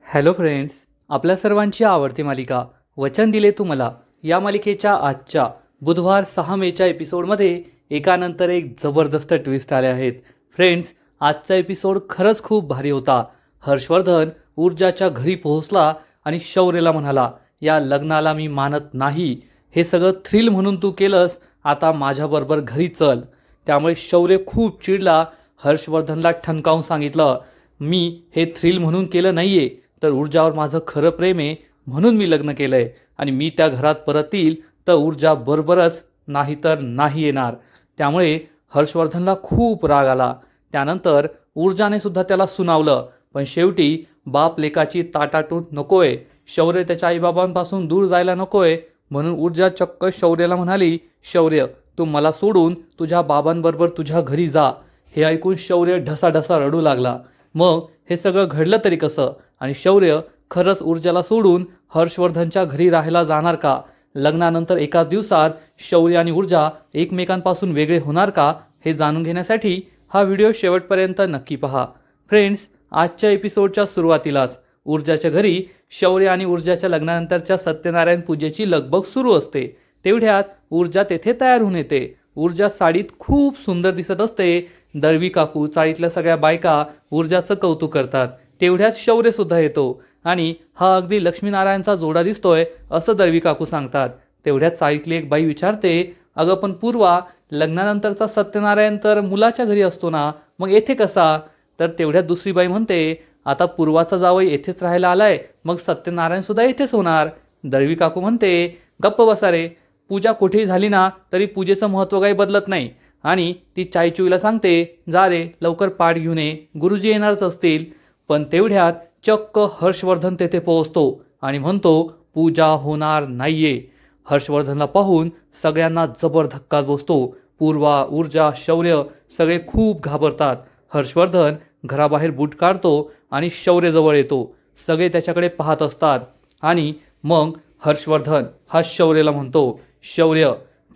Hello friends, आपल्या सर्वांची आवडती मालिका वचन दिले तू मला या मालिकेच्या आजच्या बुधवार 6 मेच्या एपिसोडमध्ये एकानंतर एक जबरदस्त ट्विस्ट आले आहेत. फ्रेंड्स, आजचा एपिसोड खरंच खूप भारी होता. हर्षवर्धन ऊर्जाच्या घरी पोहोचला आणि शौर्यला म्हणाला, या लग्नाला मी मानत नाही. हे सगळं थ्रिल म्हणून तू केलंस, आता माझ्याबरोबर घरी चल. त्यामुळे शौर्य खूप चिडला. हर्षवर्धनला ठणकावून सांगितलं, मी हे थ्रिल म्हणून केलं नाहीये, तर ऊर्जावर माझं खरं प्रेम आहे म्हणून मी लग्न केलं आहे. आणि मी त्या घरात परत येईल तर ऊर्जा बरोबरच, नाही तर नाही येणार. त्यामुळे हर्षवर्धनला खूप राग आला. त्यानंतर ऊर्जाने सुद्धा त्याला सुनावलं. पण शेवटी बाप लेकाची ताटातूट नकोय, शौर्य त्याच्या आईबाबांपासून दूर जायला नकोय. म्हणून ऊर्जा चक्क शौर्याला म्हणाली, शौर्य तू मला सोडून तुझ्या बाबांबरोबर तुझ्या घरी जा. हे ऐकून शौर्य ढसाढसा रडू लागला. मग हे सगळं घडलं तरी कसं? आणि शौर्य खरंच ऊर्जाला सोडून हर्षवर्धनच्या घरी राहायला जाणार का? लग्नानंतर एकाच दिवसात शौर्य आणि ऊर्जा एकमेकांपासून वेगळे होणार का? हे जाणून घेण्यासाठी हा व्हिडिओ शेवटपर्यंत नक्की पहा. फ्रेंड्स, आजच्या एपिसोडच्या सुरुवातीलाच ऊर्जाच्या घरी शौर्य आणि ऊर्जाच्या लग्नानंतरच्या सत्यनारायण पूजेची लगबग सुरू असते. तेवढ्यात ऊर्जा तेथे तयार होऊन येते. ऊर्जा साडीत खूप सुंदर दिसत असते. दळवी काकू, चाळीतल्या सगळ्या बायका ऊर्जाचं कौतुक करतात. तेवढ्यात शौर्य सुद्धा येतो आणि हा अगदी लक्ष्मीनारायणचा जोडा दिसतोय असं दळवी काकू सांगतात. तेवढ्यात चाळीतली एक बाई विचारते, अगं पण पूर्वा, लग्नानंतरचा सत्यनारायण तर मुलाच्या घरी असतो ना, मग येथे कसा? तर तेवढ्यात दुसरी बाई म्हणते, आता पूर्वाचा जावई येथेच राहायला आलाय, मग सत्यनारायण सुद्धा येथेच होणार. दळवी काकू म्हणते, गप्प बसा रे, पूजा कुठेही झाली ना तरी पूजेचं महत्त्व काही बदलत नाही. आणि ती चायचुईला सांगते, जा रे लवकर पाठ घेऊन ये, गुरुजी येणारच असतील. पण तेवढ्यात चक्क हर्षवर्धन तेथे पोहोचतो आणि म्हणतो, पूजा होणार नाहीये. हर्षवर्धनला पाहून सगळ्यांना जबर धक्काच बसतो. पूर्वा, ऊर्जा, शौर्य सगळे खूप घाबरतात. हर्षवर्धन घराबाहेर बूट काढतो आणि शौर्यजवळ येतो. सगळे त्याच्याकडे पाहत असतात. आणि मग हर्षवर्धन हा शौर्यला म्हणतो, शौर्य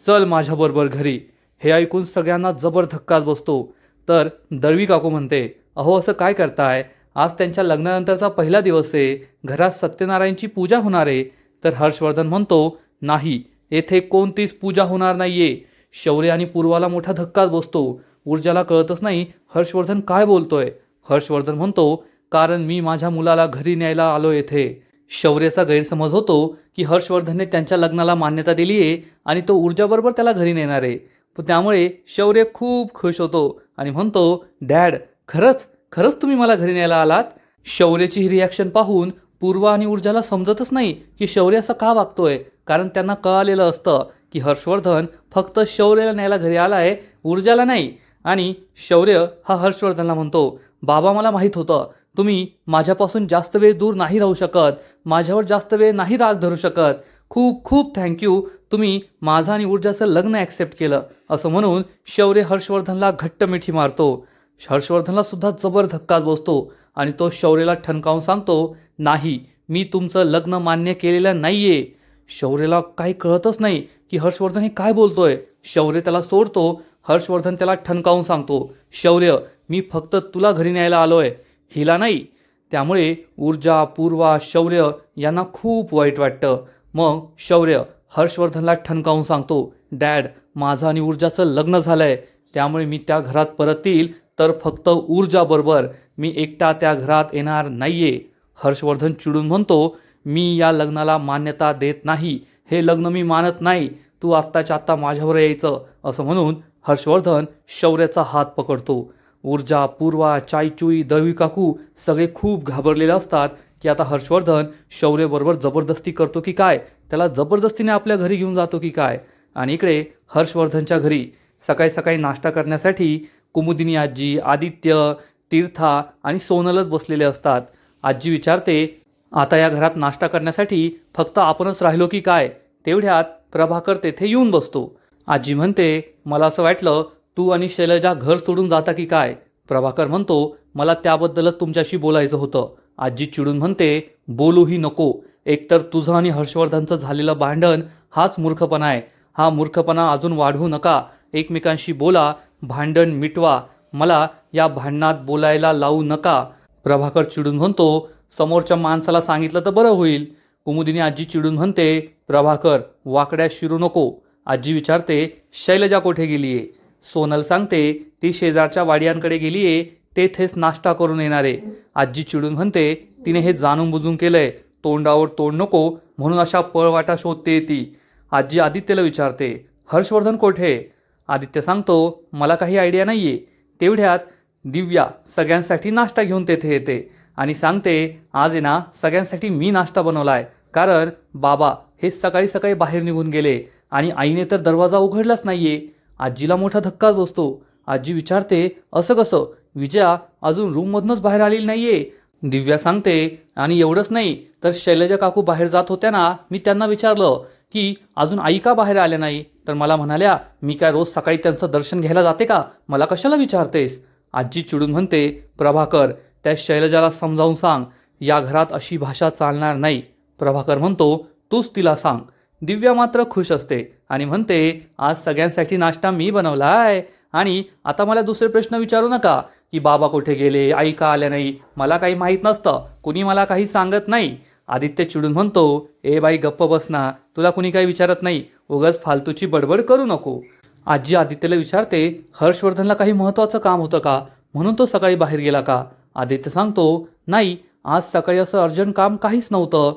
चल माझ्याबरोबर घरी. हे ऐकून सगळ्यांना जबर धक्काच बसतो. तर दळवी काकू म्हणते, अहो असं काय करताय? आज त्यांच्या लग्नानंतरचा पहिला दिवस आहे, घरात सत्यनारायणची पूजा होणार आहे. तर हर्षवर्धन म्हणतो, नाही, येथे कोणतीच पूजा होणार नाहीये. शौर्य आणि पूर्वाला मोठा धक्काच बसतो. ऊर्जाला कळतच नाही हर्षवर्धन काय बोलतोय. हर्षवर्धन म्हणतो, कारण मी माझ्या मुलाला घरी न्यायला आलो येथे. शौर्याचा गैरसमज होतो की हर्षवर्धनने त्यांच्या लग्नाला मान्यता दिली आहे आणि तो ऊर्जाबरोबर त्याला घरी नेणार आहे. त्यामुळे शौर्य खूप खुश होतो आणि म्हणतो, डॅड, खरंच खरंच तुम्ही मला घरी न्यायला आलात? शौर्याची ही रिॲक्शन पाहून पूर्वा आणि ऊर्जाला समजतच नाही की शौर्य असं का वागतोय. कारण त्यांना कळालेलं असतं की हर्षवर्धन फक्त शौर्याला न्यायला घरी आला आहे, ऊर्जाला नाही. आणि शौर्य हा हर्षवर्धनला म्हणतो, बाबा मला माहीत होतं तुम्ही माझ्यापासून जास्त वेळ दूर नाही राहू शकत, माझ्यावर जास्त वेळ नाही राग धरू शकत. खूप खूप थँक्यू, तुम्ही माझं आणि ऊर्जाचं लग्न ॲक्सेप्ट केलं. असं म्हणून शौर्य हर्षवर्धनला घट्ट मिठी मारतो. हर्षवर्धनला सुद्धा जबर धक्काच बसतो आणि तो शौर्यला ठणकावून सांगतो, नाही, मी तुमचं लग्न मान्य केलेलं नाहीये. शौर्यला काही कळतच नाही की हर्षवर्धन हे काय बोलतोय. शौर्य त्याला सोडतो. हर्षवर्धन त्याला ठणकावून सांगतो, शौर्य मी फक्त तुला घरी न्यायला आलोय, हिला नाही. त्यामुळे ऊर्जा, पूर्वा, शौर्य यांना खूप वाईट वाटतं. मग शौर्य हर्षवर्धनला ठणकावून सांगतो, डॅड, माझं आणि ऊर्जाचं लग्न झालंय, त्यामुळे मी त्या घरात परत येईल तर फक्त ऊर्जाबरोबर, मी एकटा त्या घरात येणार नाहीये. हर्षवर्धन चिडून म्हणतो, मी या लग्नाला मान्यता देत नाही, हे लग्न मी मानत नाही, तू आत्ताच्या आत्ता माझ्यावर यायचं. असं म्हणून हर्षवर्धन शौर्याचा हात पकडतो. ऊर्जा, पूर्वा, चायचुई, दळवी काकू सगळे खूप घाबरलेले असतात की आता हर्षवर्धन शौर्यबरोबर जबरदस्ती करतो की काय, त्याला जबरदस्तीने आपल्या घरी घेऊन जातो की काय. आणि इकडे हर्षवर्धनच्या घरी सकाळी सकाळी नाश्ता करण्यासाठी कुमुदिनी आजी, आदित्य, तीर्था आणि सोनलच बसलेले असतात. आजी विचारते, आता या घरात नाश्ता करण्यासाठी फक्त आपणच राहिलो की काय? तेवढ्यात प्रभाकर तेथे येऊन बसतो. आजी म्हणते, मला असं वाटलं तू आणि शैलजा घर सोडून जाता की काय? प्रभाकर म्हणतो, मला त्याबद्दलच तुमच्याशी बोलायचं होतं. आजी चिडून म्हणते, बोलूही नको. एकतर तुझं आणि हर्षवर्धनचं झालेलं भांडण हाच मूर्खपणा आहे. हा मूर्खपणा अजून वाढवू नका. एकमेकांशी बोला, भांडण मिटवा. मला या भांडणात बोलायला लावू नका. प्रभाकर चिडून म्हणतो, समोरच्या माणसाला सांगितलं तर बरं होईल. कुमुदिनी आजी चिडून म्हणते, प्रभाकर वाकड्यात शिरू नको. आजी विचारते, शैलजा कुठे गेलीये? सोनल सांगते, ती शेजारच्या वाडियांकडे गेलीये, तेथेच नाश्ता करून येणारे. आजी चिडून म्हणते, तिने हे जाणून बुजून केलंय, तोंडावर तोंड नको म्हणून अशा पळवाटा शोधते ती. आजी आदित्यला विचारते, हर्षवर्धन कोठे? आदित्य सांगतो, मला काही आयडिया नाहीये. तेवढ्यात दिव्या सगळ्यांसाठी नाश्ता घेऊन तेथे येते आणि सांगते, आज आहे ना सगळ्यांसाठी मी नाश्ता बनवलाय, कारण बाबा हे सकाळी सकाळी बाहेर निघून गेले आणि आईने तर दरवाजा उघडलाच नाहीये. आजीला मोठा धक्काच बसतो. आजी विचारते, असं कसं? विजया अजून रूममधूनच बाहेर आलेली नाहीये. दिव्या सांगते, आणि एवढंच नाही तर शैलजा काकू बाहेर जात होत्या ना, मी त्यांना विचारलं की अजून आई का बाहेर आल्या नाही, तर मला म्हणाल्या, मी काय रोज सकाळी त्यांचं दर्शन घ्यायला जाते का, मला कशाला विचारतेस? आजी चिडून म्हणते, प्रभाकर त्या शैलजाला समजावून सांग, या घरात अशी भाषा चालणार नाही. प्रभाकर म्हणतो, तूच तिला सांग. दिव्या मात्र खुश असते आणि म्हणते, आज सगळ्यांसाठी नाश्ता मी बनवलाय आणि आता मला दुसरे प्रश्न विचारू नका की बाबा कुठे गेले, आई का आल्या नाही, मला काही माहीत नसतं, कुणी मला काही सांगत नाही. आदित्य चिडून म्हणतो, ए बाई गप्प बस ना, तुला कुणी काही विचारत नाही, उगाच फालतूची बडबड करू नको. आजी आदित्यला विचारते, हर्षवर्धनला काही महत्त्वाचं काम होतं का, म्हणून तो सकाळी बाहेर गेला का? आदित्य सांगतो, नाही, आज सकाळी असं अर्जंट काम काहीच नव्हतं.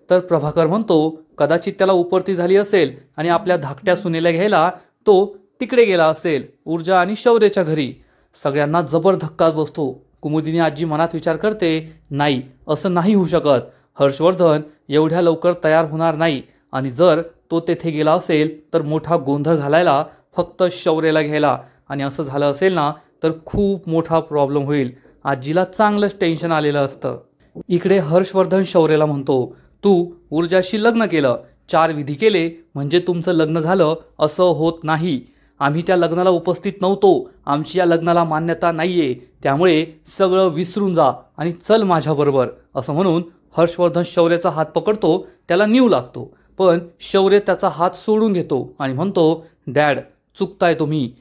तर प्रभाकर म्हणतो, कदाचित त्याला उपरती झाली असेल आणि आपल्या धाकट्या सुनेला घ्यायला तो तिकडे गेला असेल, ऊर्जा आणि शौर्याच्या घरी. सगळ्यांना जबर धक्काच बसतो. कुमुदिनी आजी मनात विचार करते, नाही, असं नाही होऊ शकत. हर्षवर्धन एवढ्या लवकर तयार होणार नाही आणि जर तो तेथे गेला असेल तर मोठा गोंधळ घालायला फक्त शौर्याला घ्यायला, आणि असं झालं असेल ना तर खूप मोठा प्रॉब्लेम होईल. आजीला चांगलंच टेन्शन आलेलं असतं. इकडे हर्षवर्धन शौर्याला म्हणतो, तू ऊर्जाशी लग्न केलं, 4 विधी केले म्हणजे तुमचं लग्न झालं असं होत नाही. आम्ही त्या लग्नाला उपस्थित नव्हतो, आमची या लग्नाला मान्यता नाहीये, त्यामुळे सगळं विसरून जा आणि चल माझ्याबरोबर. असं म्हणून हर्षवर्धन शौर्याचा हात पकडतो, त्याला नीव लागतो, पण शौर्य त्याचा हात सोडून घेतो आणि म्हणतो, डॅड चुकताय तुम्ही,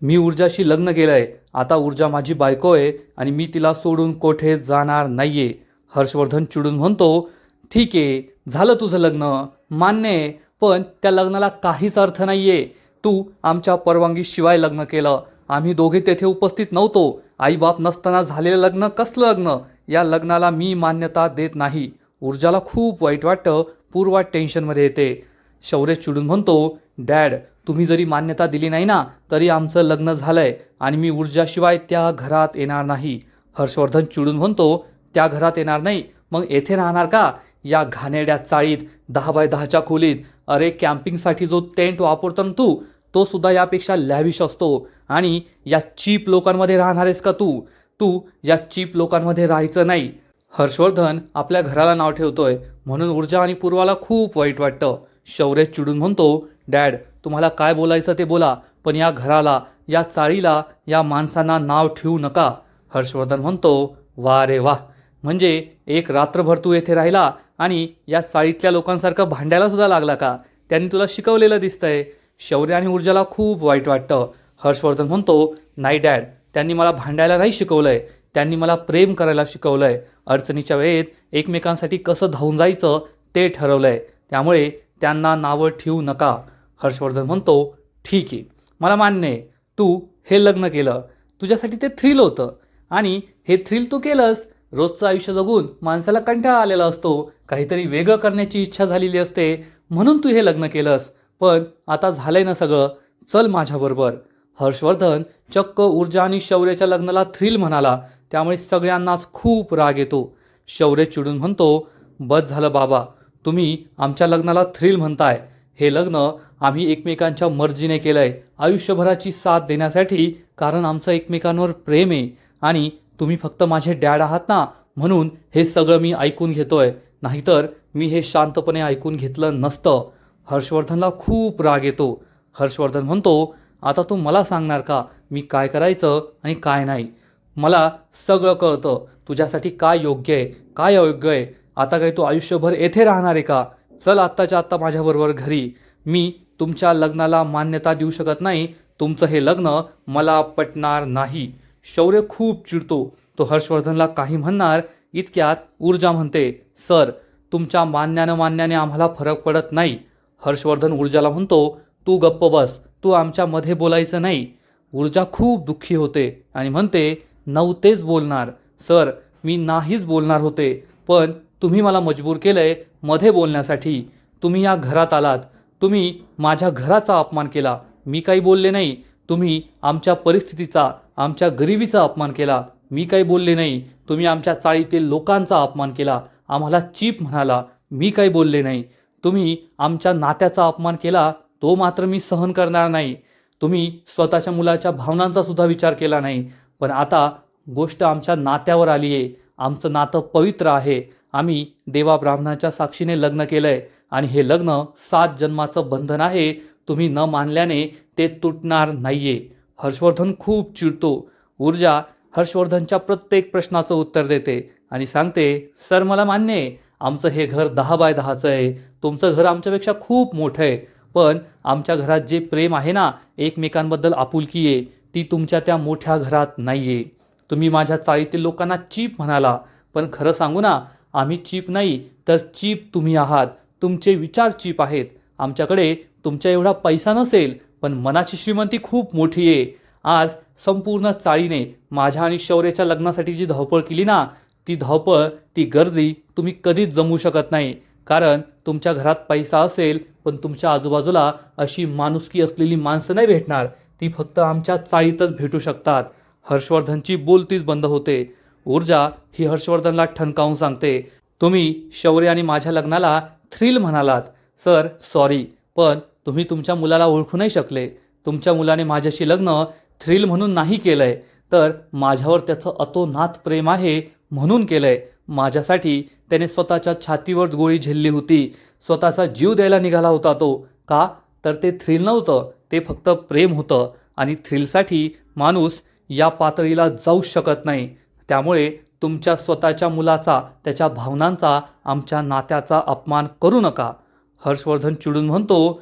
मी ऊर्जाशी लग्न केलंय, आता ऊर्जा माझी बायको आहे आणि मी तिला सोडून कोठे जाणार नाहीये. हर्षवर्धन चिडून म्हणतो, ठीक आहे, झालं तुझं लग्न, मान्य आहे, पण त्या लग्नाला काहीच अर्थ नाहीये. तू आमच्या परवानगीशिवाय लग्न केलं, आम्ही दोघे तेथे उपस्थित नव्हतो, आईबाप नसताना झालेलं लग्न कसलं लग्न, या लग्नाला मी मान्यता देत नाही. ऊर्जाला खूप वाईट वाटतं, पूर्वा टेन्शनमध्ये येते. शौर्य चिडून म्हणतो, डॅड तुम्ही जरी मान्यता दिली नाही ना तरी आमचं लग्न झालंय आणि मी ऊर्जाशिवाय त्या घरात येणार नाही. हर्षवर्धन चिडून म्हणतो, त्या घरात येणार नाही मग येथे राहणार का, या घाणेरड्या चाळीत 10 बाय 10च्या खोलीत? अरे कॅम्पिंगसाठी जो टेंट वापरतो ना तू, तो सुद्धा यापेक्षा लॅविश असतो, आणि या चीप लोकांमध्ये राहणार आहेस का तू? तू या चीप लोकांमध्ये राहायचं नाही. हर्षवर्धन आपल्या घराला नाव ठेवतोय म्हणून ऊर्जा आणि पूर्वाला खूप वाईट वाटतं. शौर्य चिडून म्हणतो, डॅड तुम्हाला काय बोलायचं ते बोला, पण या घराला, या चाळीला, या माणसांना नाव ठेवू नका. हर्षवर्धन म्हणतो, वा रे वा, म्हणजे एक रात्रभर तू येथे राहिला आणि या चाळीतल्या लोकांसारखं भांडायला सुद्धा लागला का? त्यांनी तुला शिकवलेलं दिसतंय. शौर्य आणि ऊर्जाला खूप वाईट वाटतं. हर्षवर्धन म्हणतो, नाही डॅड, त्यांनी मला भांडायला नाही शिकवलंय, त्यांनी मला प्रेम करायला शिकवलंय, अडचणीच्या वेळेत एकमेकांसाठी कसं धावून जायचं ते ठरवलंय, त्यामुळे त्यांना नावं ठेवू नका. हर्षवर्धन म्हणतो, ठीक आहे, मला मान्य आहे, तू हे लग्न केलं, तुझ्यासाठी ते थ्रिल होतं आणि हे थ्रिल तू केलंस. रोजचं आयुष्य जगून माणसाला कंटाळा आलेला असतो, काहीतरी वेगळं करण्याची इच्छा झालेली असते, म्हणून तू हे लग्न केलंस. पण आता झालंय ना सगळं, चल माझ्याबरोबर. हर्षवर्धन चक्क ऊर्जा आणि शौर्याच्या लग्नाला थ्रिल म्हणाला, त्यामुळे सगळ्यांनाच खूप राग येतो. शौर्य चिडून म्हणतो, बस झालं बाबा, तुम्ही आमच्या लग्नाला थ्रिल म्हणताय. हे लग्न आम्ही एकमेकांच्या मर्जीने केलंय, आयुष्यभराची साथ देण्यासाठी, कारण आमचं एकमेकांवर प्रेम आहे, आणि तुम्ही फक्त माझे डॅड आहात ना, म्हणून हे सगळं मी ऐकून घेतोय, नाहीतर मी हे शांतपणे ऐकून घेतलं नसतं. हर्षवर्धनला खूप राग येतो. हर्षवर्धन म्हणतो, आता तू मला सांगणार का मी काय करायचं आणि काय नाही? मला सगळं कळतं, तुझ्यासाठी काय योग्य आहे काय अयोग्य आहे. आता काही तू आयुष्यभर येथे राहणार आहे का? चल आत्ताच्या आत्ता माझ्याबरोबर घरी. मी तुमच्या लग्नाला मान्यता देऊ शकत नाही, तुमचं हे लग्न मला पटणार नाही. शौर्य खूप चिडतो. तो हर्षवर्धनला काही म्हणणार इतक्यात ऊर्जा म्हणते, सर तुमच्या मान्याने आम्हाला फरक पडत नाही. हर्षवर्धन ऊर्जाला म्हणतो, तू गप्प बस, तू आमच्या मध्ये बोलायचं नाही. ऊर्जा खूप दुःखी होते आणि म्हणते, नव्हतेच बोलणार सर, मी नाहीच बोलणार होते, पण तुम्ही मला मजबूर केलंय मध्ये बोलण्यासाठी. तुम्ही या घरात आलात, तुम्ही माझ्या घराचा अपमान केला, मी काही बोलले नाही. तुम्ही आमच्या परिस्थितीचा, आमच्या गरिबीचा अपमान केला, मी काही बोलले नाही. तुम्ही आमच्या चाळीतील लोकांचा अपमान केला, आम्हाला चीप म्हणाला, मी काही बोलले नाही. तुम्ही आमच्या नात्याचा अपमान केला, तो मात्र मी सहन करणार नाही. तुम्ही स्वतःच्या मुलाच्या भावनांचा सुद्धा विचार केला नाही. पण आता गोष्ट आमच्या नात्यावर आली आहे. आमचं नातं पवित्र आहे. आम्ही देवा ब्राह्मणाच्या साक्षीने लग्न केलंय आणि हे लग्न 7 जन्माचं बंधन आहे. तुम्ही न मानल्याने ते तुटणार नाहीये. हर्षवर्धन खूप चिडतो. ऊर्जा हर्षवर्धनच्या प्रत्येक प्रश्नाचं उत्तर देते आणि सांगते, सर मला मान्य आहे, आमचं हे घर 10 बाय 10चं आहे. तुमचं घर आमच्यापेक्षा खूप मोठं आहे. पण आमच्या घरात जे प्रेम आहे ना, एकमेकांबद्दल आपुलकी आहे, ती तुमच्या त्या मोठ्या घरात नाही आहे. तुम्ही माझ्या चाळीतील लोकांना चीप म्हणाला, पण खरं सांगू ना, आम्ही चीप नाही तर चीप तुम्ही आहात. तुमचे विचार चीप आहेत. आमच्याकडे तुमच्या एवढा पैसा नसेल, पण मनाची श्रीमंती खूप मोठी आहे. आज संपूर्ण चाळीने माझ्या आणि शौर्याच्या लग्नासाठी जी धावपळ केली ना, ती धावपळ, ती गर्दी तुम्ही कधीच जमवू शकत नाही. कारण तुमच्या घरात पैसा असेल, पण तुमच्या आजूबाजूला अशी माणुसकी असलेली माणसं नाही भेटणार. ती फक्त आमच्या चाळीतच भेटू शकतात. हर्षवर्धनची बोलतीच बंद होते. ऊर्जा ही हर्षवर्धनला ठणकावून सांगते, तुम्ही शौर्य आणि माझ्या लग्नाला थ्रिल म्हणालात. सर सॉरी, पण तुम्ही तुमच्या मुलाला ओळखू नाही शकले. तुमच्या मुलाने माझ्याशी लग्न थ्रिल म्हणून नाही केलंय, तर माझ्यावर त्याचं अतोनात प्रेम आहे म्हणून केलंय. माझ्यासाठी त्याने स्वतःच्या छातीवर गोळी झेलली होती. स्वतःचा जीव द्यायला निघाला होता तो. का? तर ते थ्रिल नव्हतं, ते फक्त प्रेम होतं. आणि थ्रिलसाठी माणूस या पातळीला जाऊ शकत नाही. त्यामुळे तुमच्या स्वतःच्या मुलाचा, त्याच्या भावनांचा, आमच्या नात्याचा अपमान करू नका. हर्षवर्धन चिडून म्हणतो,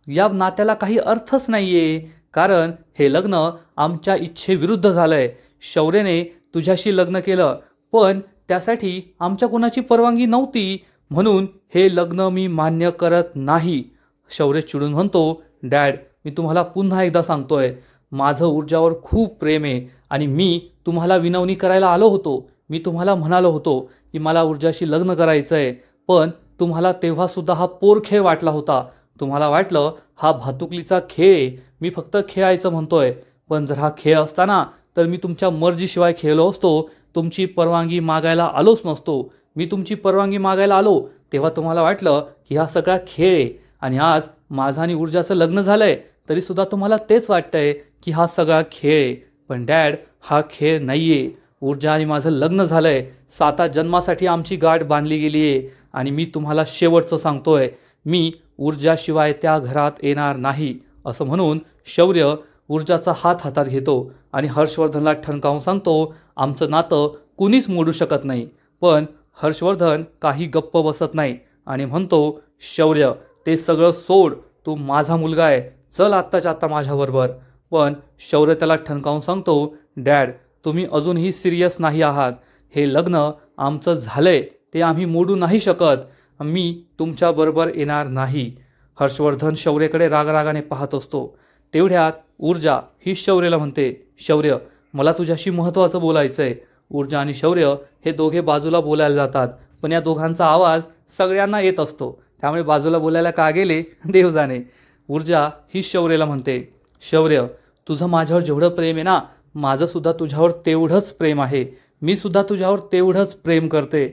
या नात्याला काही अर्थच नाही आहे. कारण हे लग्न आमच्या इच्छेविरुद्ध झालं आहे. शौर्यने तुझ्याशी लग्न केलं, पण त्यासाठी आमच्या कोणाची परवानगी नव्हती. म्हणून हे लग्न मी मान्य करत नाही. शौर्य चिडून म्हणतो, डॅड मी तुम्हाला पुन्हा एकदा सांगतोय, माझं ऊर्जावर खूप प्रेम आहे आणि मी तुम्हाला विनवणी करायला आलो होतो. मी तुम्हाला म्हणालो होतो की मला ऊर्जाशी लग्न करायचं आहे, पण तुम्हाला तेव्हासुद्धा हा पोरखेळ वाटला होता. तुम्हाला वाटलं हा भातुकलीचा खेळ आहे, मी फक्त खेळायचं म्हणतोय. पण जर हा खेळ असताना तर मी तुमच्या मर्जीशिवाय खेळलो असतो. तुमची परवानगी मागायला आलोच नसतो. मी तुमची परवानगी मागायला आलो तेव्हा तुम्हाला वाटलं की हा सगळा खेळ आहे. आणि आज माझं आणि ऊर्जाचं लग्न झालंय तरीसुद्धा तुम्हाला तेच वाटतंय की हा सगळा खेळ आहे. पण डॅड, हा खेळ नाही आहे. ऊर्जा आणि माझं लग्न झालं आहे. 7 जन्मासाठी आमची गाठ बांधली गेली आहे. आणि मी तुम्हाला शेवटचं सांगतोय, मी ऊर्जाशिवाय त्या घरात येणार नाही. असं म्हणून शौर्य ऊर्जाचा हात हातात घेतो आणि हर्षवर्धनला ठणकावून सांगतो, आमचं नातं कुणीच मोडू शकत नाही. पण हर्षवर्धन काही गप्प बसत नाही आणि म्हणतो, शौर्य ते सगळं सोड, तू माझा मुलगा आहे, चल आत्ताच्या आत्ता माझ्याबरोबर. पण शौर्य त्याला ठणकावून सांगतो, डॅड तुम्ही अजूनही सिरियस नाही आहात. हे लग्न आमचं झालंय, ते आम्ही मोडू नाही शकत. मी तुमच्याबरोबर येणार नाही. हर्षवर्धन शौर्यकडे रागाने पाहत असतो. तेवढ्यात ऊर्जा ही शौर्यला म्हणते, शौर्य मला तुझ्याशी महत्त्वाचं बोलायचं आहे. ऊर्जा आणि शौर्य हे दोघे बाजूला बोलायला जातात, पण या दोघांचा आवाज सगळ्यांना येत असतो. त्यामुळे बाजूला बोलायला का गेले देव जाणे. ऊर्जा ही शौर्यला म्हणते, शौर्य तुझं माझ्यावर जेवढं प्रेम आहे ना, माझंसुद्धा तुझ्यावर तेवढंच प्रेम आहे. मी सुद्धा तुझ्यावर तेवढंच प्रेम करते.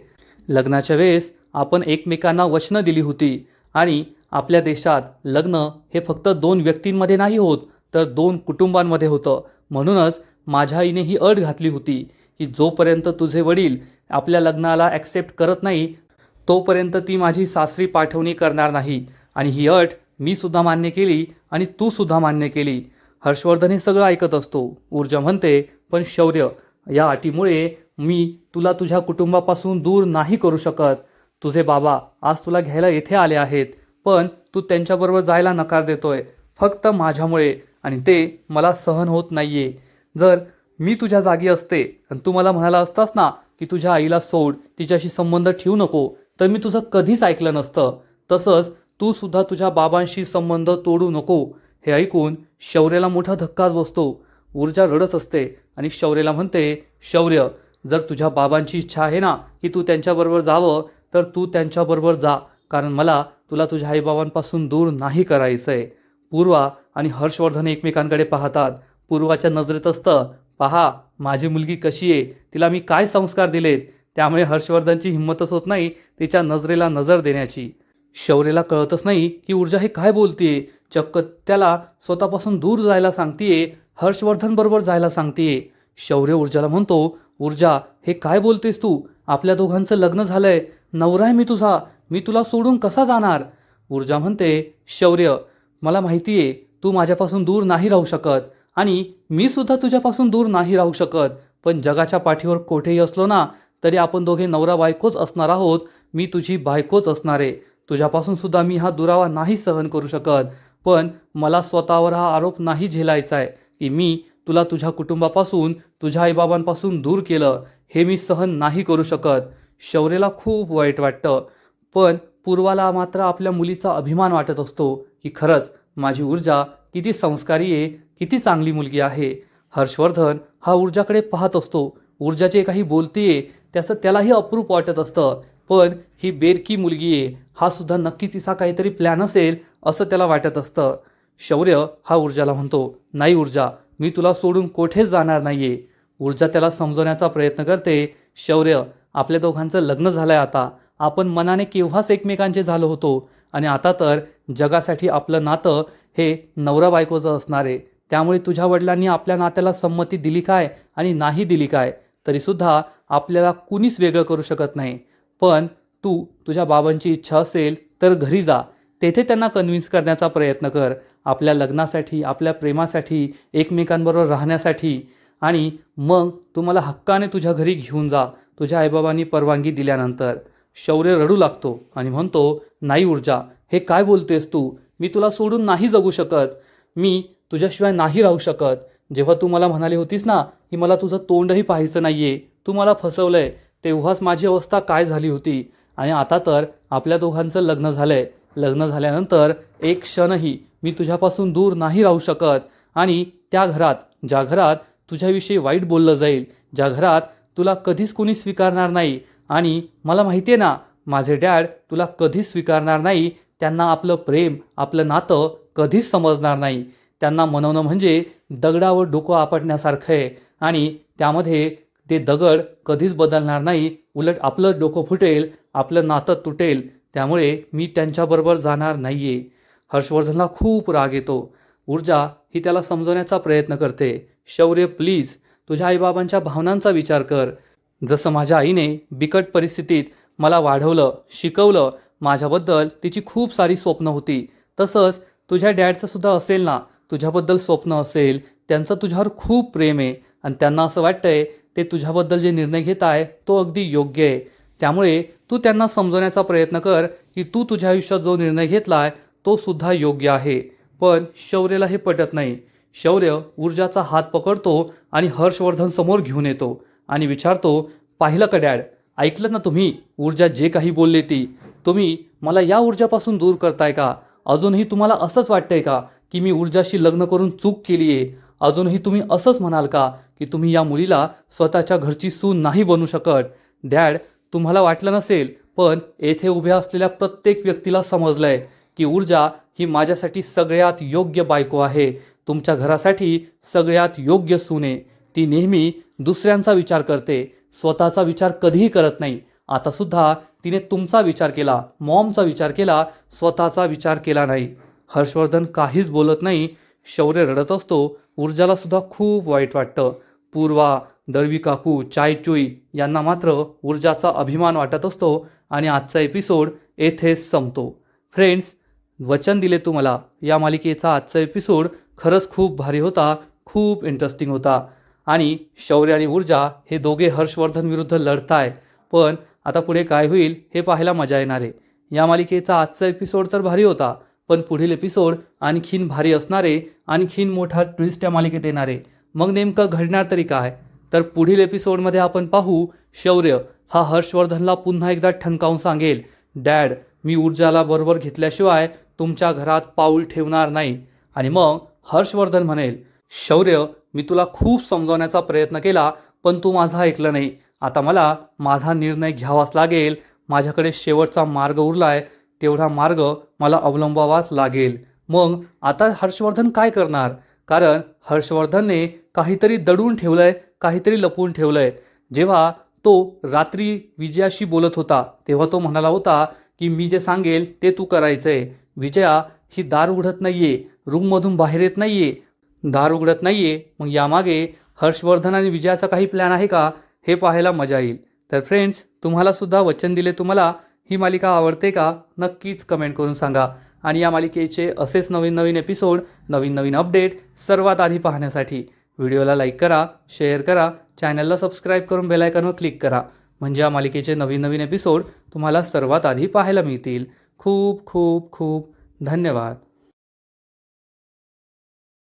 लग्नाच्या वेळेस आपण एकमेकांना वचनं दिली होती आणि आपल्या देशात लग्न हे फक्त 2 व्यक्तींमध्ये नाही होत, तर 2 कुटुंबांमध्ये होतं. म्हणूनच माझ्या आईने ही अट घातली होती की जोपर्यंत तुझे वडील आपल्या लग्नाला ॲक्सेप्ट करत नाही, तोपर्यंत ती माझी सासरी पाठवणी करणार नाही. आणि ही अट मी सुद्धा मान्य केली आणि तू सुद्धा मान्य केली. हर्षवर्धन हे सगळं ऐकत असतो. ऊर्जा म्हणते, पण शौर्य या अटीमुळे मी तुला तुझ्या कुटुंबापासून दूर नाही करू शकत. तुझे बाबा आज तुला घ्यायला येथे आले आहेत, पण तू त्यांच्याबरोबर जायला नकार देतोय फक्त माझ्यामुळे, आणि ते मला सहन होत नाहीये. जर मी तुझ्या जागी असते आणि तू मला म्हणाला असतास ना की तुझ्या आईला सोड, तिच्याशी संबंध ठेवू नको, तर मी तुझं कधीच ऐकलं नसतं. तसंच तू सुद्धा तुझ्या बाबांशी संबंध तोडू नको. हे ऐकून शौर्याला मोठा धक्काच बसतो. ऊर्जा रडत असते आणि शौर्याला म्हणते, शौर्य, जर तुझ्या बाबांची इच्छा आहे ना की तू त्यांच्याबरोबर जावं, तर तू त्यांच्याबरोबर जा, कारण मला तुला तुझ्या आईबाबांपासून दूर नाही करायचं आहे. पूर्वा आणि हर्षवर्धन एकमेकांकडे पाहतात. पूर्वाच्या नजरेत असतं, पहा माझी मुलगी कशी आहे, तिला मी काय संस्कार दिलेत. त्यामुळे हर्षवर्धनची हिंमतच होत नाही तिच्या नजरेला नजर देण्याची. शौर्यला कळतच नाही की ऊर्जा हे काय बोलतीये. चक्क त्याला स्वतःपासून दूर जायला सांगतीये, हर्षवर्धन बरोबर जायला सांगतीये. शौर्य ऊर्जाला म्हणतो, ऊर्जा हे काय बोलतेस तू? आपल्या दोघांचं लग्न झालंय, नवरा आहे मी तुझा, मी तुला सोडून कसा जाणार? ऊर्जा म्हणते, शौर्य, मला माहिती आहे तू माझ्यापासून दूर नाही राहू शकत आणि मी सुद्धा तुझ्यापासून दूर नाही राहू शकत, पण जगाच्या पाठीवर कोठेही असलो ना तरी आपण दोघे नवरा बायकोच असणार आहोत. मी तुझी बायकोच असणार आहे. तुझ्यापासून सुद्धा मी हा दुरावा नाही सहन करू शकत, पण मला स्वतःवर हा आरोप नाही झेलायचा आहे की मी तुला तुझ्या कुटुंबापासून, तुझ्या आईबाबांपासून दूर केलं. हे मी सहन नाही करू शकत. शौर्यला खूप वाईट वाटतं, पण पूर्वाला मात्र आपल्या मुलीचा अभिमान वाटत असतो की खरंच माझी ऊर्जा किती संस्कारी आहे, किती चांगली मुलगी आहे. हर्षवर्धन हा ऊर्जाकडे पाहत असतो. ऊर्जा जे काही बोलतीये त्याचं त्यालाही अप्रूप वाटत असतं, पण ही बेरकी मुलगी आहे, हा सुद्धा नक्की तिचा काहीतरी प्लॅन असेल असं त्याला वाटत असतं. शौर्य हा ऊर्जाला म्हणतो, नाही ऊर्जा, मी तुला सोडून कोठेच जाणार नाहीये. ऊर्जा त्याला समजवण्याचा प्रयत्न करते, शौर्य, आपल्या दोघांचं लग्न झालंय आता, आपण मनाने केव्हाच एकमेकांचे झालो होतो आणि आता तर जगासाठी आपलं नातं हे नवरा बायकोचं असणार आहे. त्यामुळे तुझ्या वडिलांनी आपल्या नात्याला संमती दिली काय आणि नाही दिली काय तरीसुद्धा आपल्याला कुणीच वेगळं करू शकत नाही. पण तू तुझ्या बाबांची इच्छा असेल तर घरी जा, तेथे त्यांना कन्व्हिन्स करण्याचा प्रयत्न कर, आपल्या लग्नासाठी, आपल्या प्रेमासाठी, एकमेकांबरोबर राहण्यासाठी, आणि मग तू मला हक्काने तुझ्या घरी घेऊन जा, तुझ्या आईबाबांनी परवानगी दिल्यानंतर. शौर्य रडू लागतो आणि म्हणतो, नाही ऊर्जा, हे काय बोलतेस तू? मी तुला सोडून नाही जगू शकत, मी तुझ्याशिवाय नाही राहू शकत. जेव्हा तू मला म्हणाली होतीस ना की मला तुझं तोंडही पाहायचं नाहीये, तू मला फसवलंय, तेव्हाच माझी अवस्था काय झाली होती. आणि आता तर आपल्या दोघांचं लग्न झालंय. लग्न झाल्यानंतर एक क्षणही मी तुझ्यापासून दूर नाही राहू शकत. आणि त्या घरात, ज्या घरात तुझ्याविषयी वाईट बोललं जाईल, ज्या घरात तुला कधीच कुणी स्वीकारणार नाही, आणि मला माहिती आहे ना माझे डॅड तुला कधीच स्वीकारणार नाही, त्यांना आपलं प्रेम, आपलं नातं कधीच समजणार नाही. त्यांना मनवणं म्हणजे दगडावर डोकं आपटण्यासारखं आहे, आणि त्यामध्ये ते दगड कधीच बदलणार नाही, उलट आपलं डोकं फुटेल, आपलं नातं तुटेल. त्यामुळे मी त्यांच्याबरोबर जाणार नाही आहे. हर्षवर्धनला खूप राग येतो. ऊर्जा ही त्याला समजवण्याचा प्रयत्न करते, शौर्य प्लीज, तुझ्या आईबाबांच्या भावनांचा विचार कर. जसं माझ्या आईने बिकट परिस्थितीत मला वाढवलं, शिकवलं, माझ्याबद्दल तिची खूप सारी स्वप्न होती, तसंच तुझ्या डॅडचं सुद्धा असेल ना, तुझ्याबद्दल स्वप्न असेल, त्यांचं तुझ्यावर खूप प्रेम आहे आणि त्यांना असं वाटतंय ते तुझ्याबद्दल जे निर्णय घेत आहे तो अगदी योग्य आहे. त्यामुळे तू त्यांना समजवण्याचा प्रयत्न कर की तू तुझ्या आयुष्यात जो निर्णय घेतला आहे तो सुद्धा योग्य आहे. पण शौर्यला हे पटत नाही. शौर्य ऊर्जाचा हात पकडतो आणि हर्षवर्धन समोर घेऊन येतो आणि विचारतो, पाहिलं का डॅड, ऐकलं ना तुम्ही ऊर्जा जे काही बोलली ती? तुम्ही मला या ऊर्जापासून दूर करताय का? अजूनही तुम्हाला असंच वाटतंय का की मी ऊर्जाशी लग्न करून चूक केली आहे? अजूनही तुम्ही असंच म्हणाल का की तुम्ही या मुलीला स्वतःच्या घरची सून नाही बनू शकत? डॅड, तुम्हाला वाटलं नसेल, पण येथे उभ्या असलेल्या प्रत्येक व्यक्तीला समजलंय की ऊर्जा ही माझ्यासाठी सगळ्यात योग्य बायको आहे, तुमच्या घरासाठी सगळ्यात योग्य सून आहे. ती नेहमी दुसऱ्यांचा विचार करते, स्वतःचा विचार कधीही करत नाही. आता सुद्धा तिने तुमचा विचार केला, मॉमचा विचार केला, स्वतःचा विचार केला नाही. हर्षवर्धन काहीच बोलत नाही. शौर्य रडत असतो. ऊर्जाला सुद्धा खूप वाईट वाटतं. पूर्वा, दळवी काकू, चायचुई यांना मात्र ऊर्जाचा अभिमान वाटत असतो आणि आजचा एपिसोड येथेच संपतो. फ्रेंड्स, वचन दिले तुम्हाला, या मालिकेचा आजचा एपिसोड खरंच खूप भारी होता, खूप इंटरेस्टिंग होता. आणि शौर्य आणि ऊर्जा हे दोघे हर्षवर्धन विरुद्ध लढताय. पण आता पुढे काय होईल हे पाहायला मजा येणार आहे. या मालिकेचा आजचा एपिसोड तर भारी होता, पण पुढील एपिसोड आणखीन भारी असणारे, आणखीन मोठा ट्विस्ट या मालिकेत येणारे. मग नेमकं घडणार तरी काय तर पुढील एपिसोडमध्ये आपण पाहू शौर्य हा हर्षवर्धनला पुन्हा एकदा ठणकावून सांगेल, डॅड मी ऊर्जाला बरोबर घेतल्याशिवाय तुमच्या घरात पाऊल ठेवणार नाही. आणि मग हर्षवर्धन म्हणेल, शौर्य मी तुला खूप समजावण्याचा प्रयत्न केला पण तू माझा ऐकलं नाही. आता मला माझा निर्णय घ्यावाच लागेल. माझ्याकडे शेवटचा मार्ग उरलाय, तेवढा मार्ग मला अवलंबावाच लागेल. मग आता हर्षवर्धन काय करणार? कारण हर्षवर्धनने काहीतरी दडून ठेवलंय, काहीतरी लपवून ठेवलंय. जेव्हा तो रात्री विजयाशी बोलत होता तेव्हा तो म्हणाला होता की मी जे सांगेल ते तू करायचंय. विजया ही दार उघडत नाहीये, रूममधून बाहेर येत नाहीये, दार उघडत नाहीये. मग यामागे हर्षवर्धन आणि विजयाचा काही प्लॅन आहे का, हे पाहायला मजा येईल. तर फ्रेंड्स, तुम्हाला सुद्धा वचन दिले तुम्हाला ही मालिका आवडते का? नक्कीच कमेंट करून सांगा. आणि या मालिकेचे असेच नवीन नवीन एपिसोड, नवीन नवीन अपडेट सर्वात आधी पाहण्यासाठी व्हिडिओला लाईक करा, शेअर करा, चॅनलला सबस्क्राईब करून बेल आयकॉनवर क्लिक करा. म्हणजे या मालिकेचे नवीन नवीन एपिसोड तुम्हाला सर्वात आधी पाहायला मिळतील. खूप खूप खूप धन्यवाद.